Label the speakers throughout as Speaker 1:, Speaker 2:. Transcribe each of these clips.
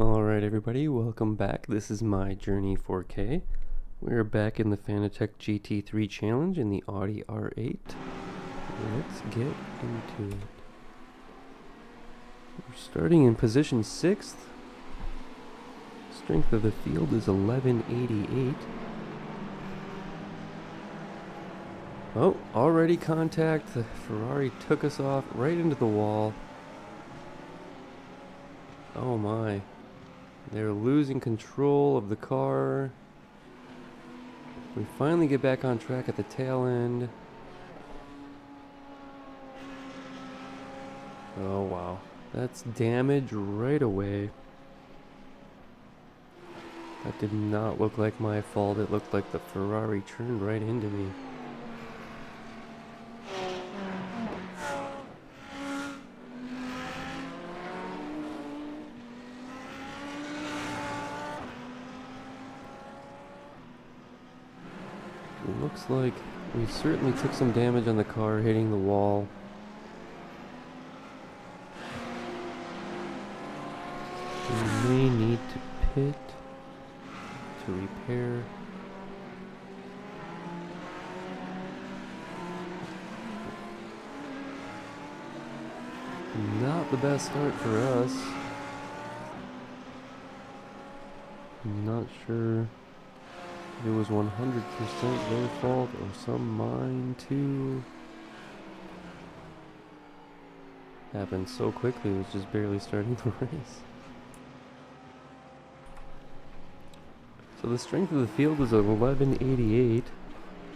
Speaker 1: Alright everybody, welcome back. This is my Journey 4K. We're back in the Fanatec GT3 challenge in the Audi R8. Let's get into it. We're starting in position 6th. Strength of the field is 1188. Oh, already contact. The Ferrari took us off right into the wall. Oh my. They're losing control of the car. We finally get back on track at the tail end. Oh wow. That's damage right away. That did not look like my fault. It looked like the Ferrari turned right into me. It looks like we certainly took some damage on the car hitting the wall. We may need to pit to repair. Not the best start for us. I'm not sure if it was 100% their fault or some mine too. Happened so quickly, it was just barely starting the race. So the strength of the field is 1188.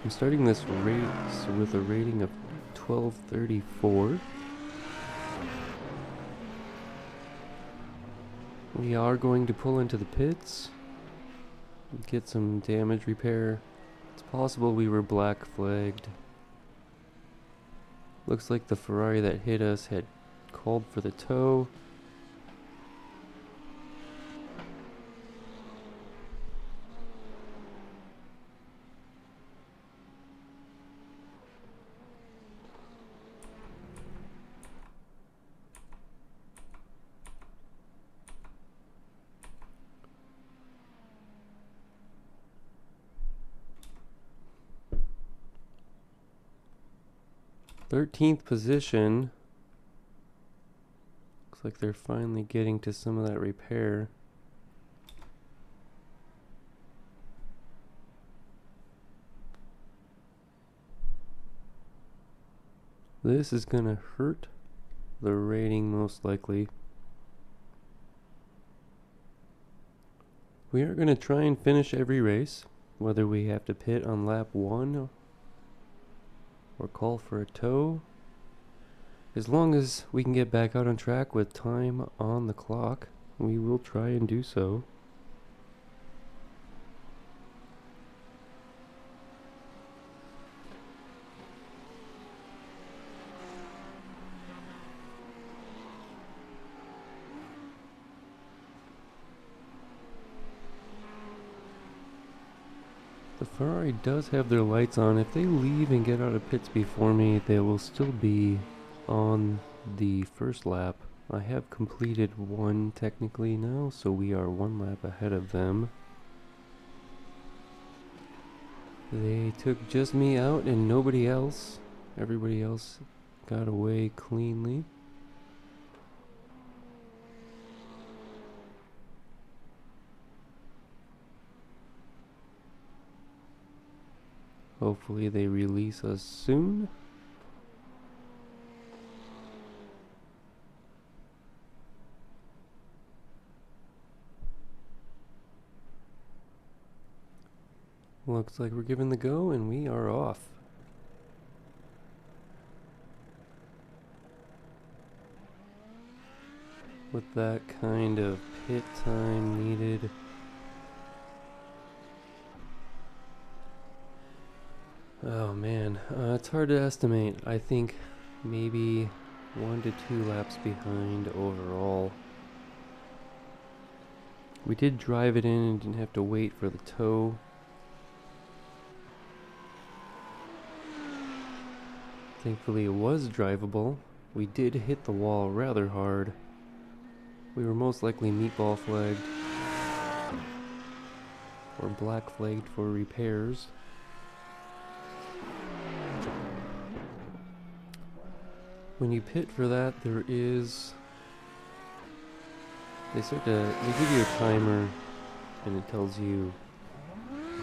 Speaker 1: I'm starting this race with a rating of 1234. We are going to pull into the pits, get some damage repair. It's possible we were black flagged. Looks like the Ferrari that hit us had called for the tow. Thirteenth position. Looks like they're finally getting to some of that repair. This is gonna hurt the rating most likely. We are gonna try and finish every race, whether we have to pit on lap 1 or call for a tow. As long as we can get back out on track with time on the clock, we will try and do so. The Ferrari does have their lights on. If they leave and get out of pits before me, they will still be on the first lap. I have completed one technically now, so we are one lap ahead of them. They took just me out and nobody else. Everybody else got away cleanly. Hopefully they release us soon. Looks like we're given the go and we are off. With that kind of pit time needed. Oh man, it's hard to estimate. I think maybe 1 to 2 laps behind overall. We did drive it in and didn't have to wait for the tow. Thankfully it was drivable. We did hit the wall rather hard. We were most likely meatball flagged or black flagged for repairs. When you pit for that, they give you a timer, and it tells you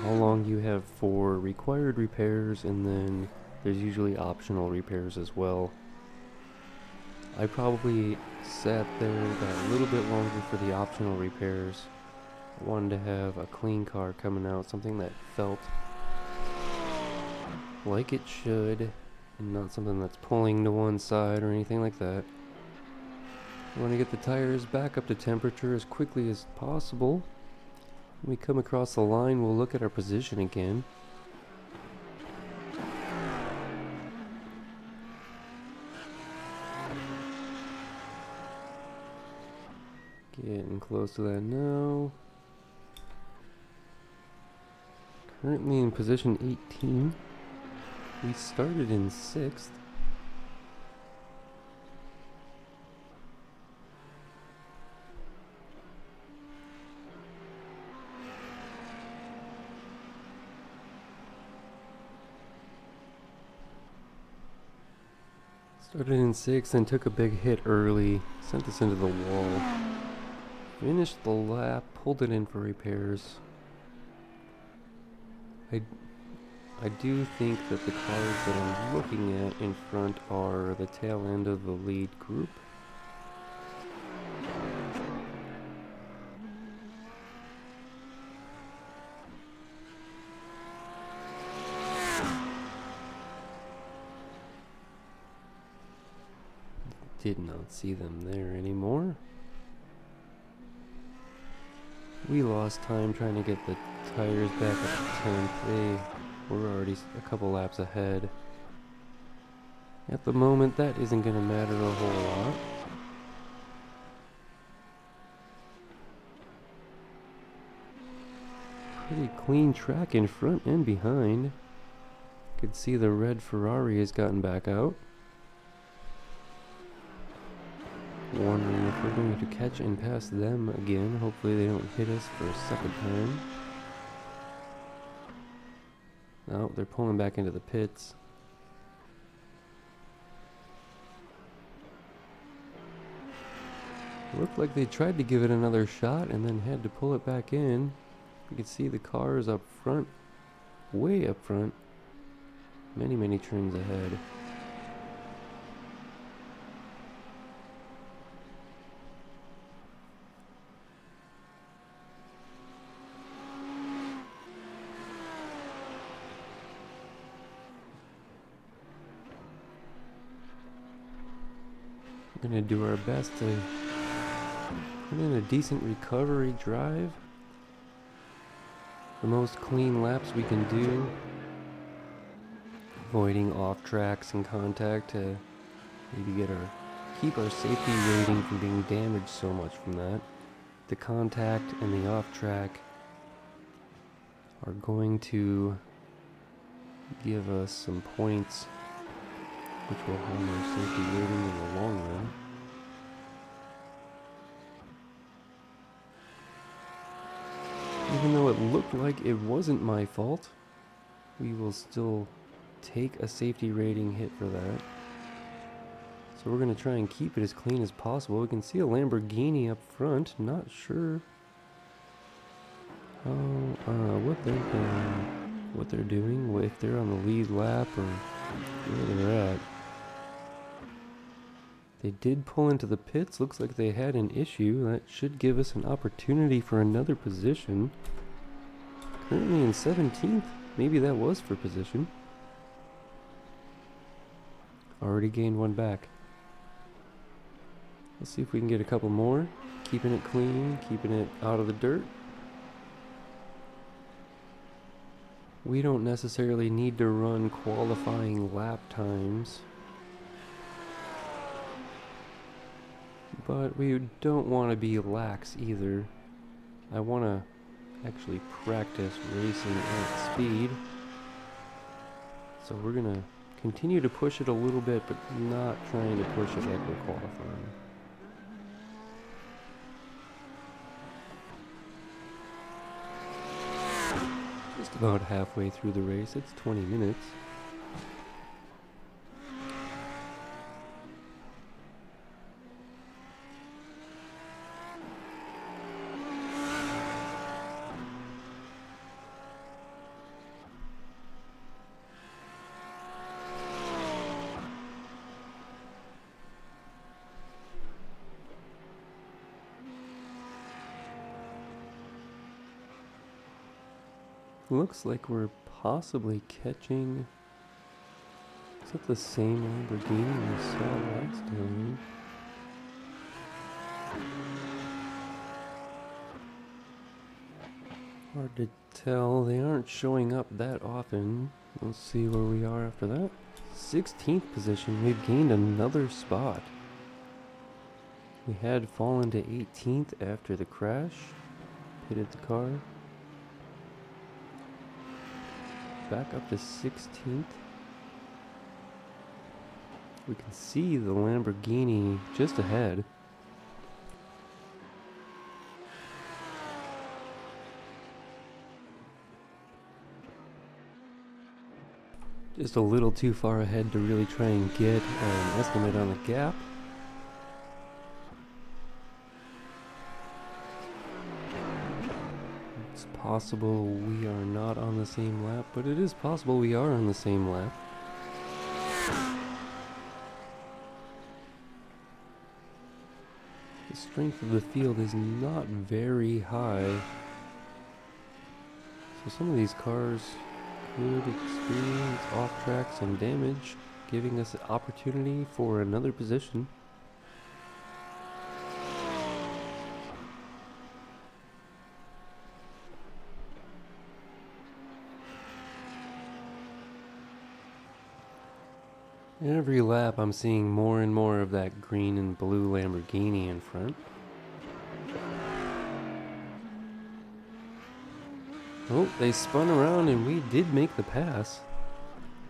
Speaker 1: how long you have for required repairs, and then there's usually optional repairs as well. I probably sat there, got a little bit longer for the optional repairs. I wanted to have a clean car coming out, something that felt like it should, and not something that's pulling to one side or anything like that. I want to get the tires back up to temperature as quickly as possible. When we come across the line, we'll look at our position again. Getting close to that now. Currently in position 18. We started in 6th. Started in 6th and took a big hit early. Sent us into the wall. Finished the lap, pulled it in for repairs. I do think that the cars that I'm looking at in front are the tail end of the lead group. Did not see them there anymore. We lost time trying to get the tires back up to 10th. They were already a couple laps ahead. At the moment, that isn't going to matter a whole lot. Pretty clean track in front and behind. Could see the red Ferrari has gotten back out. Wondering if we're going to catch and pass them again. Hopefully they don't hit us for a second time. No, they're pulling back into the pits. Looked like they tried to give it another shot and then had to pull it back in. You can see the cars up front, way up front, many turns ahead. We're gonna do our best to put in a decent recovery drive. The most clean laps we can do. Avoiding off tracks and contact to maybe keep our safety rating from being damaged so much from that. The contact and the off track are going to give us some points, which will harm our safety rating in the long run. Even though it looked like it wasn't my fault, we will still take a safety rating hit for that. So we're going to try and keep it as clean as possible. We can see a Lamborghini up front. Not sure what they're doing, if they're on the lead lap or where they're at. They did pull into the pits. Looks like they had an issue. That should give us an opportunity for another position. Currently in 17th. Maybe that was for position. Already gained one back. Let's see if we can get a couple more. Keeping it clean, keeping it out of the dirt. We don't necessarily need to run qualifying lap times, but we don't want to be lax either. I want to actually practice racing at speed. So we're going to continue to push it a little bit, but not trying to push it like we're qualifying. just about halfway through the race. It's 20 minutes. Looks like we're possibly catching... Is that the same Lamborghini we saw last time? Hard to tell. They aren't showing up that often. Let's see where we are after that. 16th position. We've gained another spot. We had fallen to 18th after the crash. Pitted the car. Back up to 16th. We can see the Lamborghini just ahead. Just a little too far ahead to really try and get an estimate on the gap. It's possible we are not on the same lap, but it is possible we are on the same lap. The strength of the field is not very high, so some of these cars could experience off tracks and damage, giving us an opportunity for another position. Every lap I'm seeing more and more of that green and blue Lamborghini in front. Oh, they spun around and we did make the pass.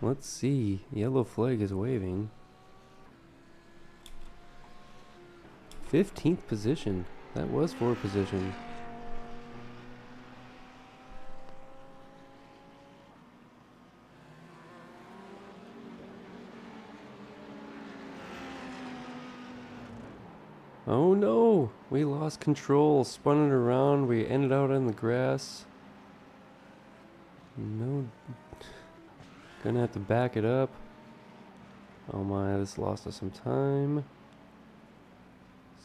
Speaker 1: Let's see. Yellow flag is waving. 15th position. That was 4th position. Oh no! We lost control, spun it around, we ended out on the grass. No. Gonna have to back it up. Oh my, this lost us some time.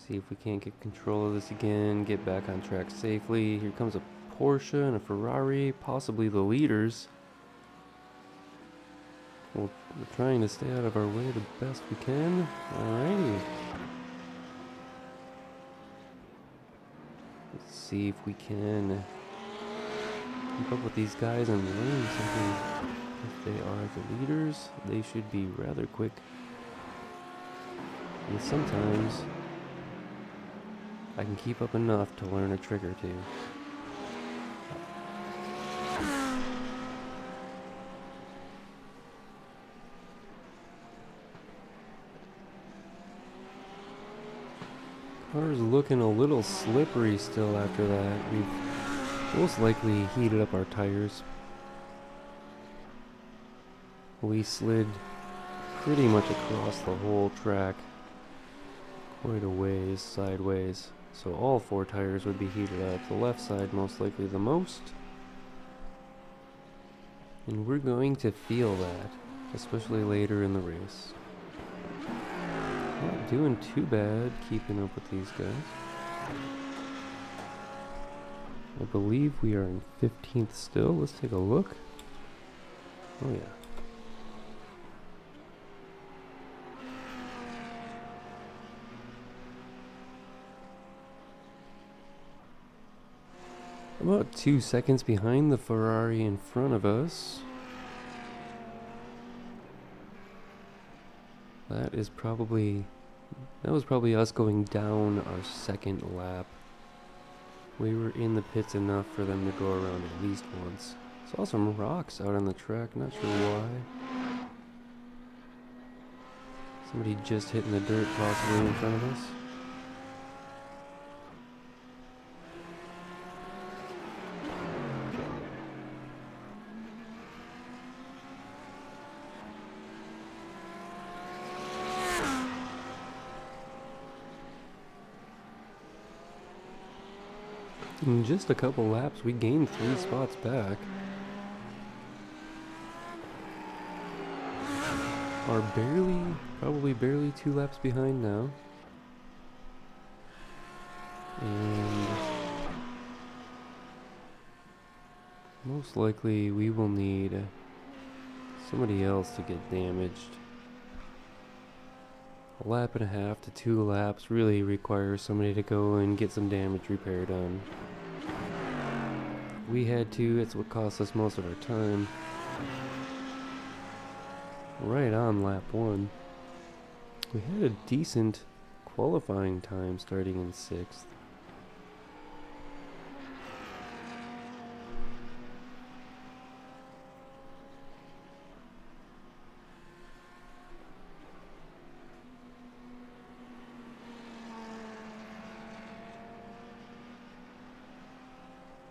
Speaker 1: See if we can't get control of this again, get back on track safely. Here comes a Porsche and a Ferrari, possibly the leaders. We're trying to stay out of our way the best we can. Alrighty. Let's see if we can keep up with these guys and learn something. If they are the leaders, they should be rather quick. And sometimes I can keep up enough to learn a trick or two. Car's looking a little slippery still after that. We've most likely heated up our tires. We slid pretty much across the whole track, quite a ways sideways. So all 4 tires would be heated up. The left side most likely the most. And we're going to feel that, especially later in the race. Not doing too bad keeping up with these guys. I believe we are in 15th still. Let's take a look. Oh yeah. About 2 seconds behind the Ferrari in front of us. That was probably us going down our second lap. We were in the pits enough for them to go around at least once. Saw some rocks out on the track, not sure why. Somebody just hitting the dirt possibly in front of us. In just a couple laps, we gained 3 spots back. Are probably barely 2 laps behind now. And most likely we will need somebody else to get damaged. A lap and a half to 2 laps really requires somebody to go and get some damage repair done. We had to, it's what cost us most of our time. Right on lap 1. We had a decent qualifying time starting in 6th.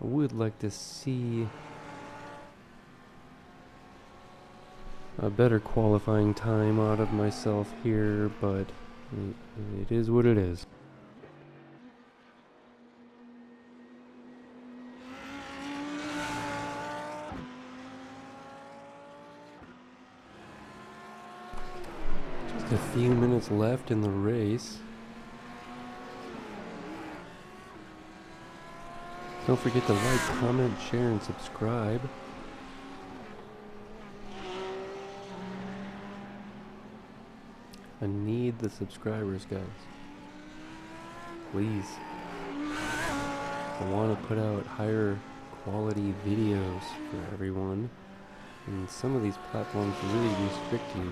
Speaker 1: I would like to see a better qualifying time out of myself here, but it is what it is. Just a few minutes left in the race. Don't forget to like, comment, share, and subscribe. I need the subscribers, guys. Please. I want to put out higher quality videos for everyone, and some of these platforms really restrict you.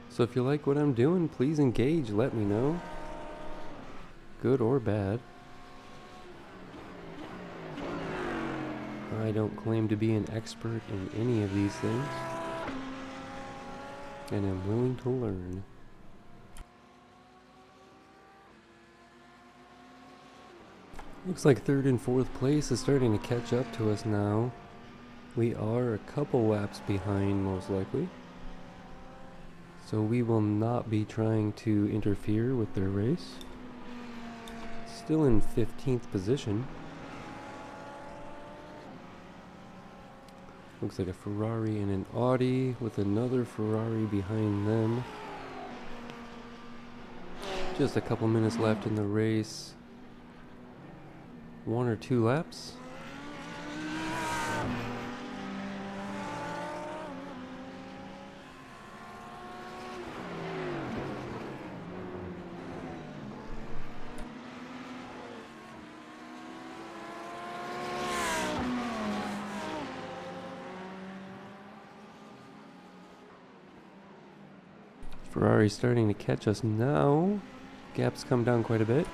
Speaker 1: So if you like what I'm doing, please engage, let me know. Good or bad. I don't claim to be an expert in any of these things, and I'm willing to learn. Looks like 3rd and 4th place is starting to catch up to us now. We are a couple laps behind, most likely. So we will not be trying to interfere with their race. Still in 15th position. Looks like a Ferrari and an Audi with another Ferrari behind them. Just a couple minutes left in the race. 1 or 2 laps. Ferrari's starting to catch us now. Gap's come down quite a bit.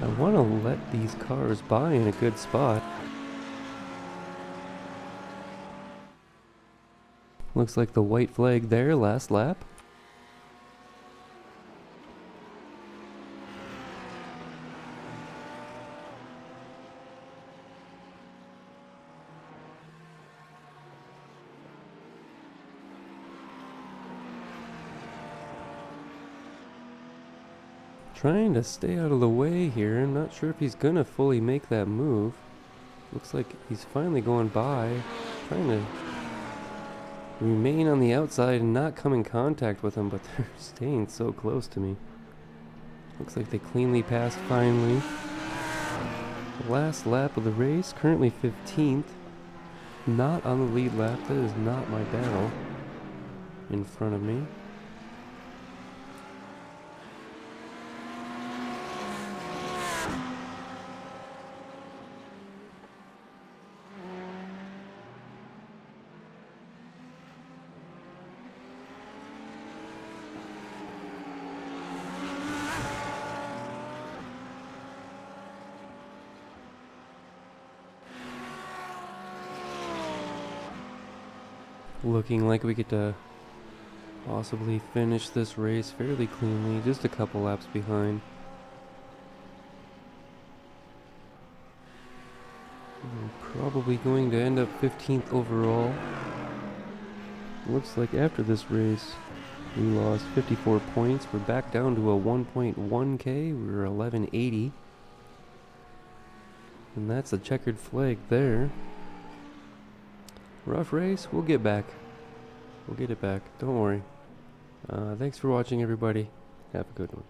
Speaker 1: I want to let these cars by in a good spot. Looks like the white flag there, last lap. Trying to stay out of the way here. I'm not sure if he's gonna fully make that move. Looks like he's finally going by. Trying to remain on the outside and not come in contact with him, but they're staying so close to me. Looks like they cleanly passed finally. Last lap of the race, currently 15th. Not on the lead lap. That is not my battle in front of me. Looking like we get to possibly finish this race fairly cleanly, just a couple laps behind. We're probably going to end up 15th overall. Looks like after this race, we lost 54 points. We're back down to a 1.1k. We were 1180. And that's a checkered flag there. Rough race. We'll get back. We'll get it back. Don't worry. Thanks for watching, everybody. Have a good one.